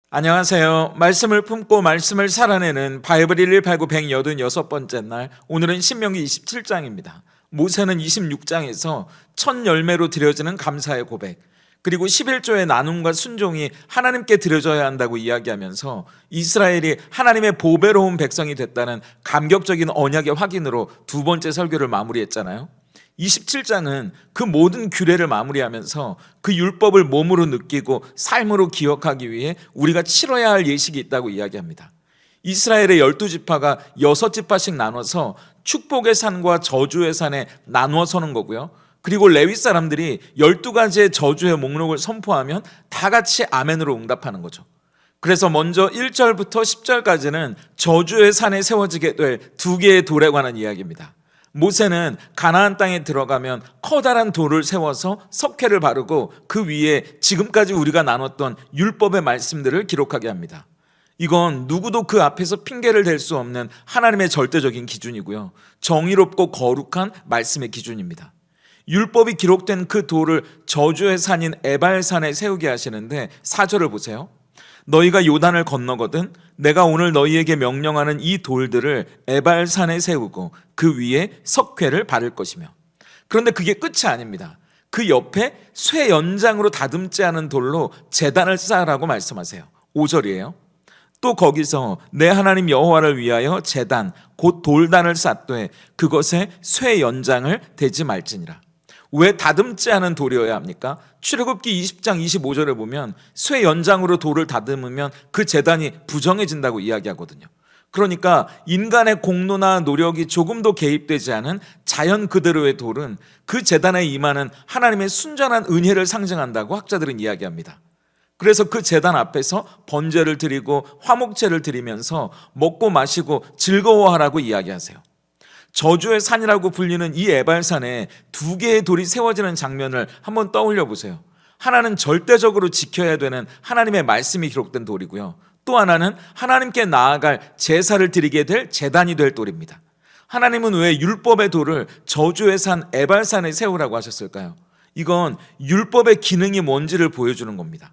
안녕하세요. 말씀을 품고 말씀을 살아내는 바이블 118구 186번째 날, 오늘은 신명기 27장입니다. 모세는 26장에서 첫 열매로 드려지는 감사의 고백, 그리고 11조의 나눔과 순종이 하나님께 드려져야 한다고 이야기하면서 이스라엘이 하나님의 보배로운 백성이 됐다는 감격적인 언약의 확인으로 두 번째 설교를 마무리했잖아요. 27장은 그 모든 규례를 마무리하면서 그 율법을 몸으로 느끼고 삶으로 기억하기 위해 우리가 치러야 할 예식이 있다고 이야기합니다. 이스라엘의 12지파가 6지파씩 나눠서 축복의 산과 저주의 산에 나누어 서는 거고요. 그리고 레위 사람들이 12가지의 저주의 목록을 선포하면 다 같이 아멘으로 응답하는 거죠. 그래서 먼저 1절부터 10절까지는 저주의 산에 세워지게 될 두 개의 돌에 관한 이야기입니다. 모세는 가나안 땅에 들어가면 커다란 돌을 세워서 석회를 바르고 그 위에 지금까지 우리가 나눴던 율법의 말씀들을 기록하게 합니다. 이건 누구도 그 앞에서 핑계를 댈 수 없는 하나님의 절대적인 기준이고요. 정의롭고 거룩한 말씀의 기준입니다. 율법이 기록된 그 돌을 저주의 산인 에발산에 세우게 하시는데 4절을 보세요. 너희가 요단을 건너거든 내가 오늘 너희에게 명령하는 이 돌들을 에발산에 세우고 그 위에 석회를 바를 것이며. 그런데 그게 끝이 아닙니다. 그 옆에 쇠 연장으로 다듬지 않은 돌로 제단을 쌓으라고 말씀하세요. 5절이에요. 또 거기서 내 하나님 여호와를 위하여 제단 곧 돌단을 쌓되 그것에 쇠 연장을 대지 말지니라. 왜 다듬지 않은 돌이어야 합니까? 출애굽기 20장 25절에 보면 쇠 연장으로 돌을 다듬으면 그 제단이 부정해진다고 이야기하거든요. 그러니까 인간의 공로나 노력이 조금도 개입되지 않은 자연 그대로의 돌은 그 제단에 임하는 하나님의 순전한 은혜를 상징한다고 학자들은 이야기합니다. 그래서 그 제단 앞에서 번제를 드리고 화목제를 드리면서 먹고 마시고 즐거워하라고 이야기하세요. 저주의 산이라고 불리는 이 에발산에 두 개의 돌이 세워지는 장면을 한번 떠올려 보세요. 하나는 절대적으로 지켜야 되는 하나님의 말씀이 기록된 돌이고요. 또 하나는 하나님께 나아갈 제사를 드리게 될 제단이 될 돌입니다. 하나님은 왜 율법의 돌을 저주의 산 에발산에 세우라고 하셨을까요? 이건 율법의 기능이 뭔지를 보여주는 겁니다.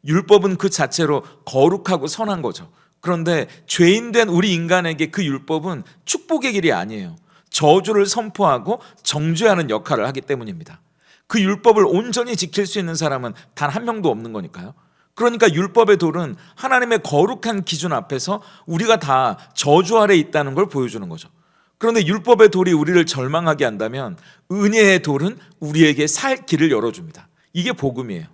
율법은 그 자체로 거룩하고 선한 거죠. 그런데 죄인된 우리 인간에게 그 율법은 축복의 길이 아니에요. 저주를 선포하고 정죄하는 역할을 하기 때문입니다. 그 율법을 온전히 지킬 수 있는 사람은 단 한 명도 없는 거니까요. 그러니까 율법의 돌은 하나님의 거룩한 기준 앞에서 우리가 다 저주 아래 있다는 걸 보여주는 거죠. 그런데 율법의 돌이 우리를 절망하게 한다면 은혜의 돌은 우리에게 살 길을 열어줍니다. 이게 복음이에요.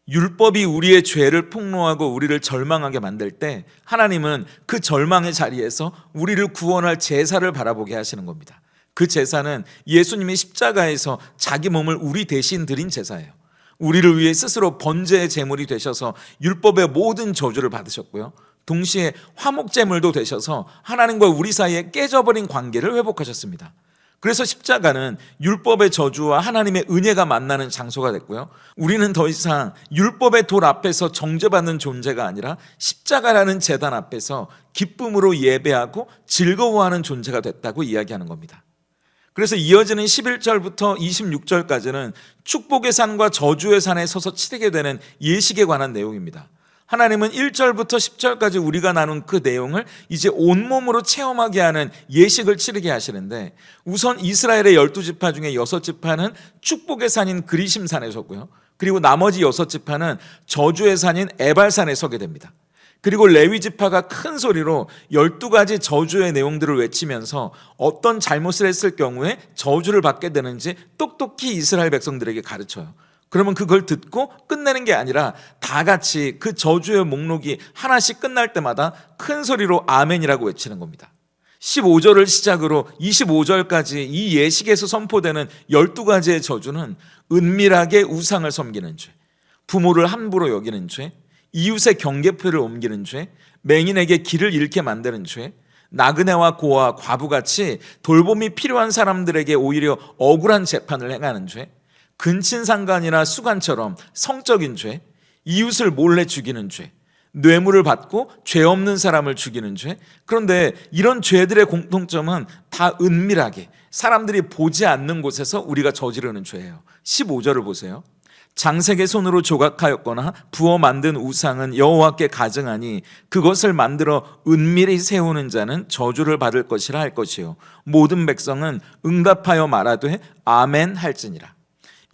율법이 우리의 죄를 폭로하고 우리를 절망하게 만들 때 하나님은 그 절망의 자리에서 우리를 구원할 제사를 바라보게 하시는 겁니다. 그 제사는 예수님이 십자가에서 자기 몸을 우리 대신 드린 제사예요. 우리를 위해 스스로 번제의 제물이 되셔서 율법의 모든 저주를 받으셨고요. 동시에 화목제물도 되셔서 하나님과 우리 사이에 깨져버린 관계를 회복하셨습니다. 그래서 십자가는 율법의 저주와 하나님의 은혜가 만나는 장소가 됐고요. 우리는 더 이상 율법의 돌 앞에서 정죄받는 존재가 아니라 십자가라는 제단 앞에서 기쁨으로 예배하고 즐거워하는 존재가 됐다고 이야기하는 겁니다. 그래서 이어지는 11절부터 26절까지는 축복의 산과 저주의 산에 서서 치르게 되는 예식에 관한 내용입니다. 하나님은 1절부터 10절까지 우리가 나눈 그 내용을 이제 온몸으로 체험하게 하는 예식을 치르게 하시는데, 우선 이스라엘의 12지파 중에 6지파는 축복의 산인 그리심산에 서고요. 그리고 나머지 6지파는 저주의 산인 에발산에 서게 됩니다. 그리고 레위 지파가 큰 소리로 12가지 저주의 내용들을 외치면서 어떤 잘못을 했을 경우에 저주를 받게 되는지 똑똑히 이스라엘 백성들에게 가르쳐요. 그러면 그걸 듣고 끝내는 게 아니라 다 같이 그 저주의 목록이 하나씩 끝날 때마다 큰 소리로 아멘이라고 외치는 겁니다. 15절을 시작으로 25절까지 이 예식에서 선포되는 12가지의 저주는 은밀하게 우상을 섬기는 죄, 부모를 함부로 여기는 죄, 이웃의 경계표를 옮기는 죄, 맹인에게 길을 잃게 만드는 죄, 나그네와 고아, 과부같이 돌봄이 필요한 사람들에게 오히려 억울한 재판을 행하는 죄, 근친상간이나 수간처럼 성적인 죄, 이웃을 몰래 죽이는 죄, 뇌물을 받고 죄 없는 사람을 죽이는 죄. 그런데 이런 죄들의 공통점은 다 은밀하게 사람들이 보지 않는 곳에서 우리가 저지르는 죄예요. 15절을 보세요. 장색의 손으로 조각하였거나 부어 만든 우상은 여호와께 가증하니 그것을 만들어 은밀히 세우는 자는 저주를 받을 것이라 할 것이요 모든 백성은 응답하여 말하되 아멘 할지니라.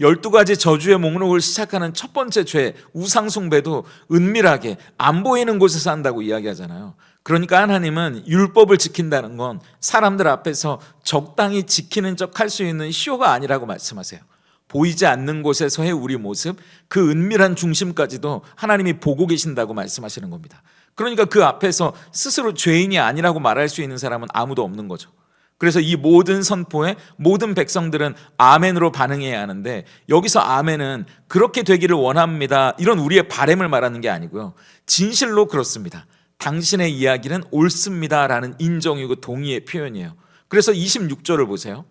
12가지 저주의 목록을 시작하는 첫 번째 죄, 우상 숭배도 은밀하게 안 보이는 곳에서 한다고 이야기하잖아요. 그러니까 하나님은 율법을 지킨다는 건 사람들 앞에서 적당히 지키는 척 할 수 있는 쇼가 아니라고 말씀하세요. 보이지 않는 곳에서의 우리 모습, 그 은밀한 중심까지도 하나님이 보고 계신다고 말씀하시는 겁니다. 그러니까 그 앞에서 스스로 죄인이 아니라고 말할 수 있는 사람은 아무도 없는 거죠. 그래서 이 모든 선포에 모든 백성들은 아멘으로 반응해야 하는데, 여기서 아멘은 그렇게 되기를 원합니다, 이런 우리의 바람을 말하는 게 아니고요, 진실로 그렇습니다, 당신의 이야기는 옳습니다 라는 인정이고 동의의 표현이에요. 그래서 26절을 보세요.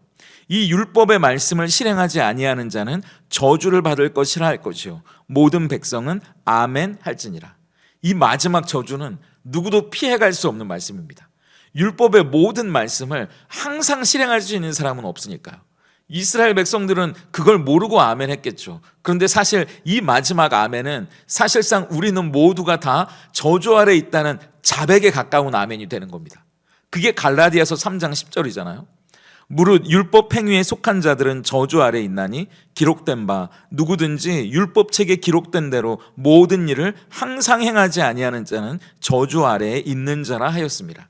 이 율법의 말씀을 실행하지 아니하는 자는 저주를 받을 것이라 할 것이요 모든 백성은 아멘 할지니라. 이 마지막 저주는 누구도 피해갈 수 없는 말씀입니다. 율법의 모든 말씀을 항상 실행할 수 있는 사람은 없으니까요. 이스라엘 백성들은 그걸 모르고 아멘 했겠죠. 그런데 사실 이 마지막 아멘은 사실상 우리는 모두가 다 저주 아래 있다는 자백에 가까운 아멘이 되는 겁니다. 그게 갈라디아서 3장 10절이잖아요. 무릇 율법 행위에 속한 자들은 저주 아래 있나니 기록된 바 누구든지 율법책에 기록된 대로 모든 일을 항상 행하지 아니하는 자는 저주 아래에 있는 자라 하였습니다.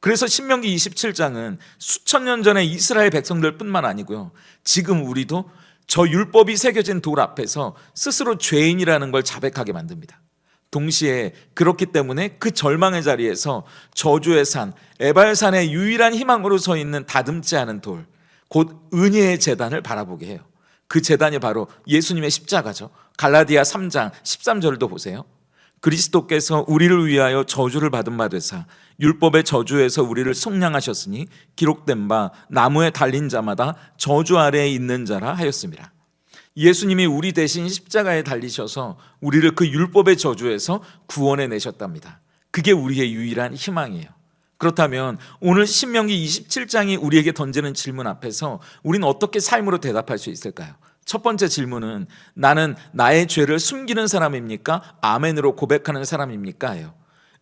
그래서 신명기 27장은 수천 년 전에 이스라엘 백성들 뿐만 아니고요, 지금 우리도 저 율법이 새겨진 돌 앞에서 스스로 죄인이라는 걸 자백하게 만듭니다. 동시에 그렇기 때문에 그 절망의 자리에서 저주의 산, 에발산의 유일한 희망으로 서 있는 다듬지 않은 돌, 곧 은혜의 제단을 바라보게 해요. 그 제단이 바로 예수님의 십자가죠. 갈라디아 3장 13절도 보세요. 그리스도께서 우리를 위하여 저주를 받은 바 되사 율법의 저주에서 우리를 속량하셨으니 기록된 바 나무에 달린 자마다 저주 아래에 있는 자라 하였습니다. 예수님이 우리 대신 십자가에 달리셔서 우리를 그 율법의 저주에서 구원해 내셨답니다. 그게 우리의 유일한 희망이에요. 그렇다면 오늘 신명기 27장이 우리에게 던지는 질문 앞에서 우리는 어떻게 삶으로 대답할 수 있을까요? 첫 번째 질문은 나는 나의 죄를 숨기는 사람입니까? 아멘으로 고백하는 사람입니까? 예요.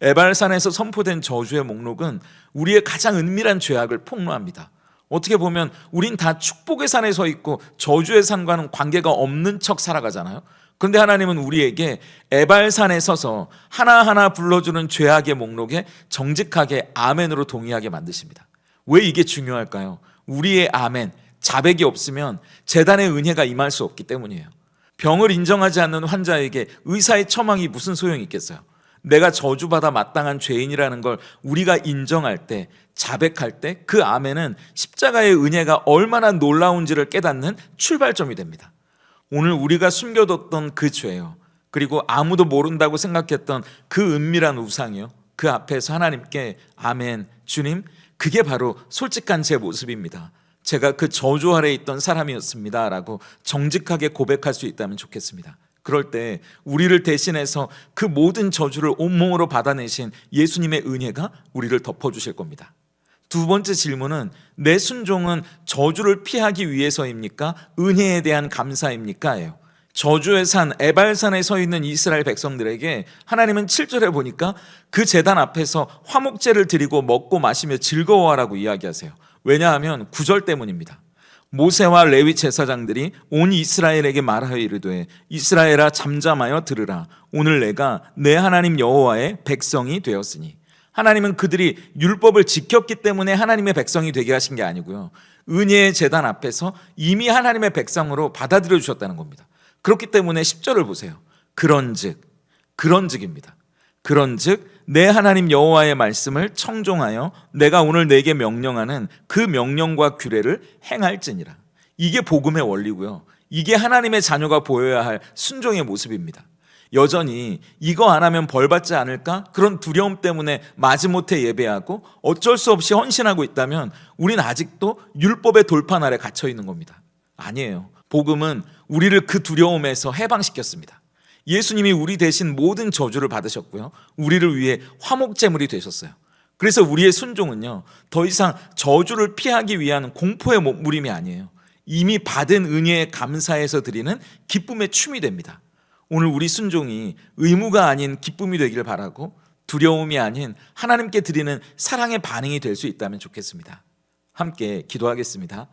에발산에서 선포된 저주의 목록은 우리의 가장 은밀한 죄악을 폭로합니다. 어떻게 보면 우린 다 축복의 산에 서 있고 저주의 산과는 관계가 없는 척 살아가잖아요. 그런데 하나님은 우리에게 에발산에 서서 하나하나 불러주는 죄악의 목록에 정직하게 아멘으로 동의하게 만드십니다. 왜 이게 중요할까요? 우리의 아멘, 자백이 없으면 제단의 은혜가 임할 수 없기 때문이에요. 병을 인정하지 않는 환자에게 의사의 처방이 무슨 소용이 있겠어요? 내가 저주받아 마땅한 죄인이라는 걸 우리가 인정할 때, 자백할 때 그 아멘은 십자가의 은혜가 얼마나 놀라운지를 깨닫는 출발점이 됩니다. 오늘 우리가 숨겨뒀던 그 죄요, 그리고 아무도 모른다고 생각했던 그 은밀한 우상이요, 그 앞에서 하나님께 아멘, 주님, 그게 바로 솔직한 제 모습입니다. 제가 그 저주 아래에 있던 사람이었습니다 라고 정직하게 고백할 수 있다면 좋겠습니다. 그럴 때 우리를 대신해서 그 모든 저주를 온몸으로 받아내신 예수님의 은혜가 우리를 덮어주실 겁니다. 두 번째 질문은 내 순종은 저주를 피하기 위해서입니까? 은혜에 대한 감사입니까? 예요. 저주의 산 에발산에 서 있는 이스라엘 백성들에게 하나님은 7절에 보니까 그 제단 앞에서 화목제를 드리고 먹고 마시며 즐거워하라고 이야기하세요. 왜냐하면 9절 때문입니다. 모세와 레위 제사장들이 온 이스라엘에게 말하여 이르되 이스라엘아 잠잠하여 들으라. 오늘 내가 내 하나님 여호와의 백성이 되었으니. 하나님은 그들이 율법을 지켰기 때문에 하나님의 백성이 되게 하신 게 아니고요, 은혜의 제단 앞에서 이미 하나님의 백성으로 받아들여 주셨다는 겁니다. 그렇기 때문에 10절을 보세요. 그런즉입니다. 그런즉 내 하나님 여호와의 말씀을 청종하여 내가 오늘 내게 명령하는 그 명령과 규례를 행할지니라. 이게 복음의 원리고요, 이게 하나님의 자녀가 보여야 할 순종의 모습입니다. 여전히 이거 안 하면 벌 받지 않을까? 그런 두려움 때문에 마지못해 예배하고 어쩔 수 없이 헌신하고 있다면 우리는 아직도 율법의 돌판 아래 갇혀 있는 겁니다. 아니에요. 복음은 우리를 그 두려움에서 해방시켰습니다. 예수님이 우리 대신 모든 저주를 받으셨고요, 우리를 위해 화목제물이 되셨어요. 그래서 우리의 순종은요, 더 이상 저주를 피하기 위한 공포의 몸부림이 아니에요. 이미 받은 은혜에 감사해서 드리는 기쁨의 춤이 됩니다. 오늘 우리 순종이 의무가 아닌 기쁨이 되길 바라고 두려움이 아닌 하나님께 드리는 사랑의 반응이 될 수 있다면 좋겠습니다. 함께 기도하겠습니다.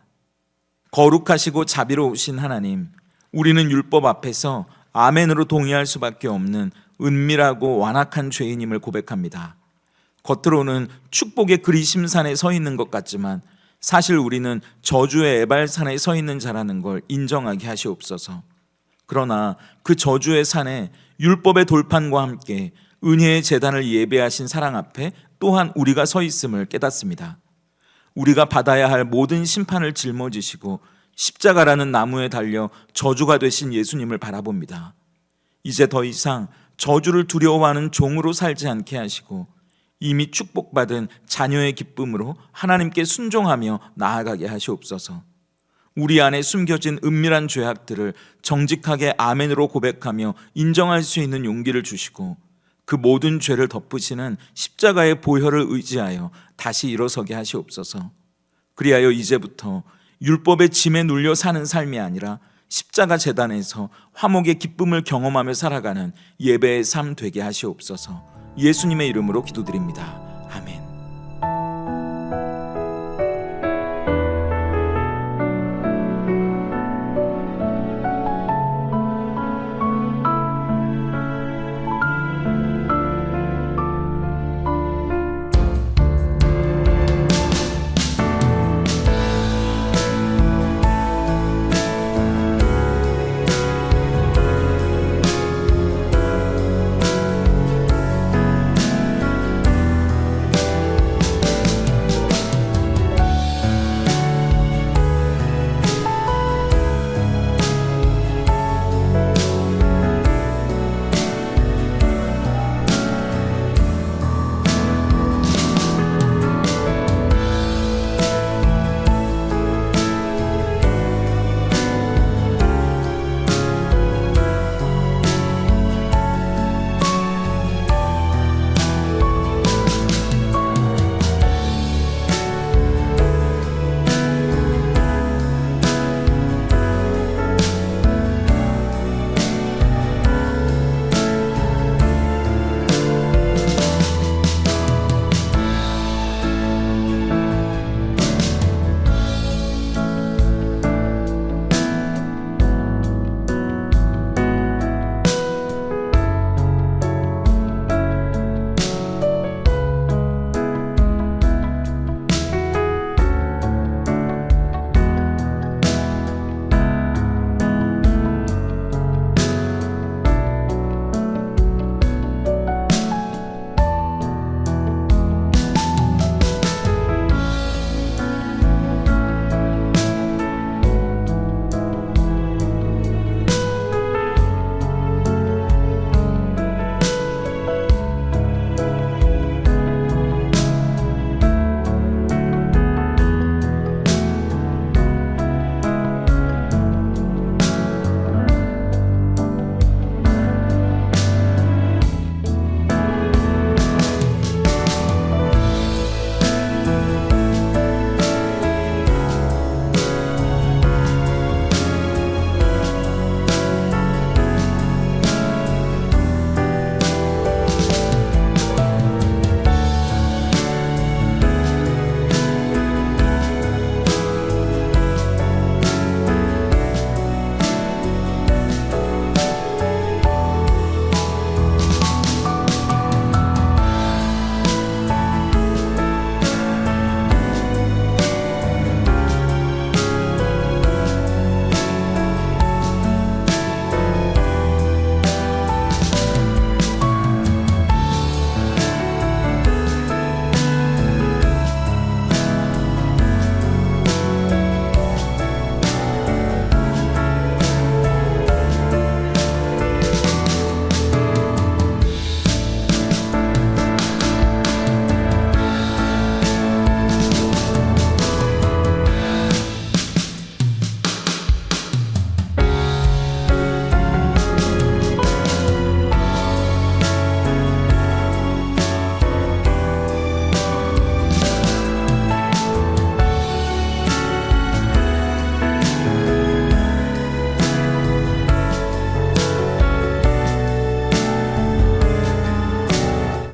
거룩하시고 자비로우신 하나님, 우리는 율법 앞에서 아멘으로 동의할 수밖에 없는 은밀하고 완악한 죄인임을 고백합니다. 겉으로는 축복의 그리심산에 서 있는 것 같지만 사실 우리는 저주의 에발산에 서 있는 자라는 걸 인정하게 하시옵소서. 그러나 그 저주의 산에 율법의 돌판과 함께 은혜의 제단을 예배하신 사랑 앞에 또한 우리가 서 있음을 깨닫습니다. 우리가 받아야 할 모든 심판을 짊어지시고 십자가라는 나무에 달려 저주가 되신 예수님을 바라봅니다. 이제 더 이상 저주를 두려워하는 종으로 살지 않게 하시고 이미 축복받은 자녀의 기쁨으로 하나님께 순종하며 나아가게 하시옵소서. 우리 안에 숨겨진 은밀한 죄악들을 정직하게 아멘으로 고백하며 인정할 수 있는 용기를 주시고 그 모든 죄를 덮으시는 십자가의 보혈을 의지하여 다시 일어서게 하시옵소서. 그리하여 이제부터 율법의 짐에 눌려 사는 삶이 아니라 십자가 제단에서 화목의 기쁨을 경험하며 살아가는 예배의 삶 되게 하시옵소서. 예수님의 이름으로 기도드립니다. 아멘.